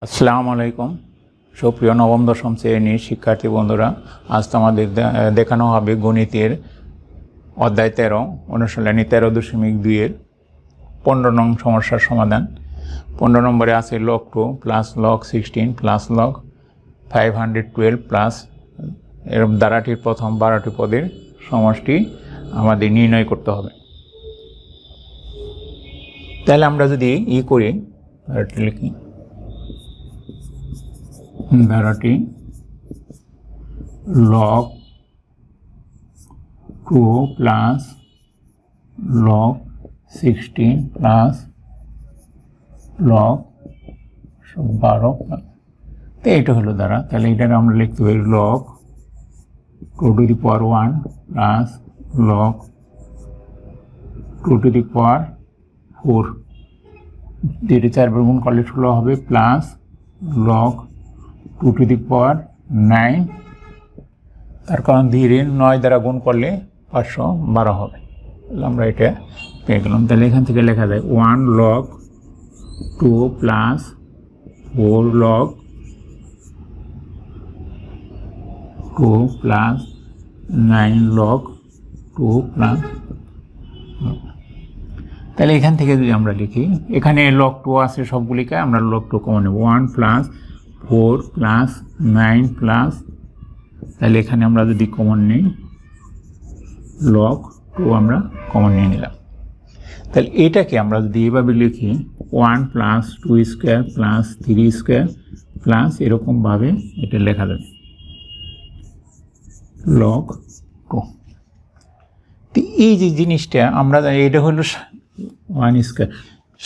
আসসালামু আলাইকুম সুপ্রিয় নবম-দশম শ্রেণীর শিক্ষার্থী বন্ধুরা, আজ তোমাদের দেখানো হবে গণিতের অধ্যায় 13 অনুশীলনী 13.2-এর 15 নং সমস্যার সমাধান। 15 নম্বরে আছে log 2 plus log 16 plus log 512 plus এর দ্বারাটির প্রথম 12টি পদের সমষ্টি আমাদের নির্ণয় করতে হবে। তাহলে আমরা যদি করি লিখি ধারাটি log 2 plus log 16 plus log 12 তো এটা হলো দ্বারা। তাহলে এটা আমরা লিখতে পারি log 2 to the power 1 plus log 2 to the power 4 যেটা 4 বার গুণ করলে 16 হবে plus log 2 to the power 9 তার কারণ ধীরে 9 দ্বারা গুণ করলে 512 হবে। আমরা এটা পেয়ে গেলাম। তাহলে এখান থেকে লেখা যায় 1 log 2 plus 4 log 2 plus 9 log 2 plus. তাহলে এখান থেকে যদি আমরা লিখি, এখানে log 2 আছে সবগুলিকে, আমরা log 2 কমন নেব 1 প্লাস 4 প্লাস 9 প্লাস, তাহলে এখানে আমরা যদি কমন নিই log 2 আমরা কমন নিয়ে নিলাম। তাহলে এটাকে আমরা যদি এভাবে লিখি 1 plus 2 square plus 3 square plus এরকমভাবে এটা লেখা যাবে log 2। তো এই যে জিনিসটা আমরা এটা হলো 1 স্কোয়ার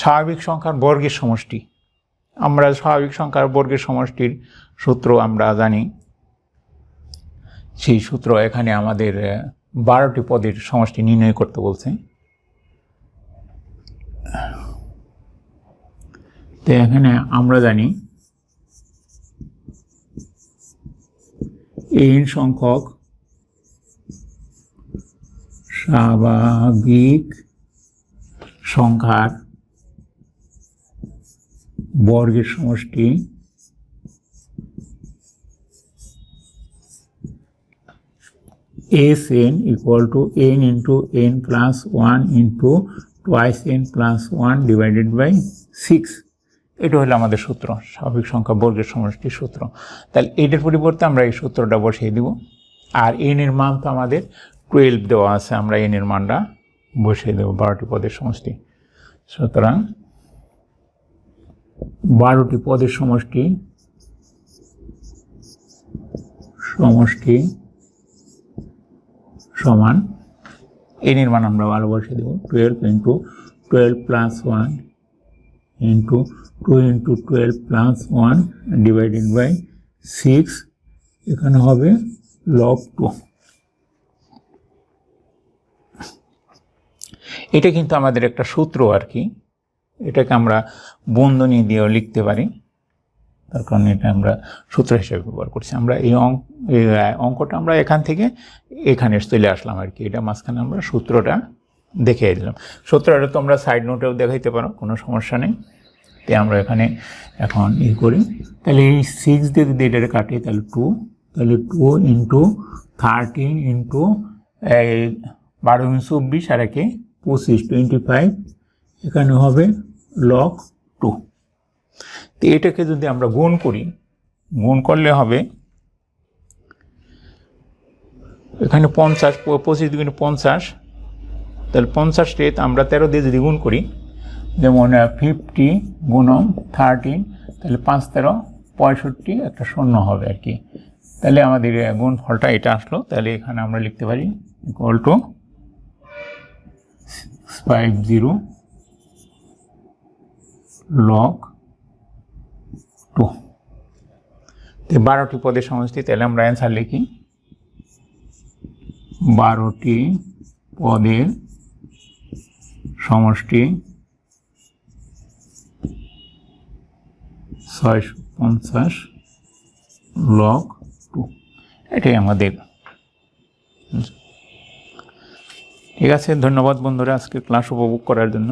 স্বাভাবিক সংখ্যার বর্গের সমষ্টি। আমরা স্বাভাবিক সংখ্যার বর্গের সমষ্টির সূত্র আমরা জানি, সেই সূত্র এখানে আমাদের 12টি পদের সমষ্টি নির্ণয় করতে বলছে। তো এখানে আমরা জানি n সংখ্যক স্বাভাবিক সংখ্যার বর্গের সমষ্টি Sn equal to n into n plus 1 into twice n plus 1 divided by 6। এটা হলো আমাদের সূত্র, স্বাভাবিক সংখ্যা বর্গের সমষ্টির সূত্র। তাহলে এটার পরিবর্তে আমরা এই সূত্রটা বসিয়ে দিব। আর n এর মান তো আমাদের 12 দেওয়া আছে, আমরা n এর মানটা বসিয়ে দেব 12টি পদের সমষ্টি। সুতরাং 12টি পদের সমষ্টি সমান n এর মান আমরা ভালো বসিয়ে দেব 12 into 12 plus 1 into 2 into 12 plus 1 divided by 6, এখানে হবে log 2। এটা কিন্তু আমাদের একটা সূত্র আর কি, এটাকে আমরা বন্ধনী দিয়েও লিখতে পারি, তার কারণে এটা আমরা সূত্র হিসেবে ব্যবহার করছি। আমরা এই অঙ্কটা আমরা এখান থেকে এখানে চলে আসলাম আর কি, এটা মাঝখানে আমরা সূত্রটা দেখিয়ে দিলাম। সূত্রটা তোমরা সাইড নোটেও দেখাইতে পারো, কোনো সমস্যা নেই। তো আমরা এখানে এখন করি, তাহলে এই 6 দিয়ে যদি এটা কাটি তাহলে 2, তাহলে 2 into 13 into 12 24 আর একে 25 25, এখানে হবে log 2। তো এটাকে যদি আমরা গুণ করি, গুণ করলে হবে এখানে 50, 25 দুগুণে 50, তাহলে 50কে আমরা 13 দিয়ে যদি গুণ করি, যেমন 50 গুণন 13, তাহলে 5 13 65, একটা শূন্য হবে আর কি। তাহলে আমাদের গুণ ফলটা এটা আসলো। তাহলে এখানে আমরা লিখতে পারি ইকুয়াল টু 50 log 2। তো 12টি পদের সমষ্টি, তাহলে আমরা অ্যান্সার লিখি 12টি পদের সমষ্টি 650 log 2। এটাই আমাদের। ঠিক আছে, ধন্যবাদ বন্ধুরা আজকে ক্লাস উপভোগ করার জন্য।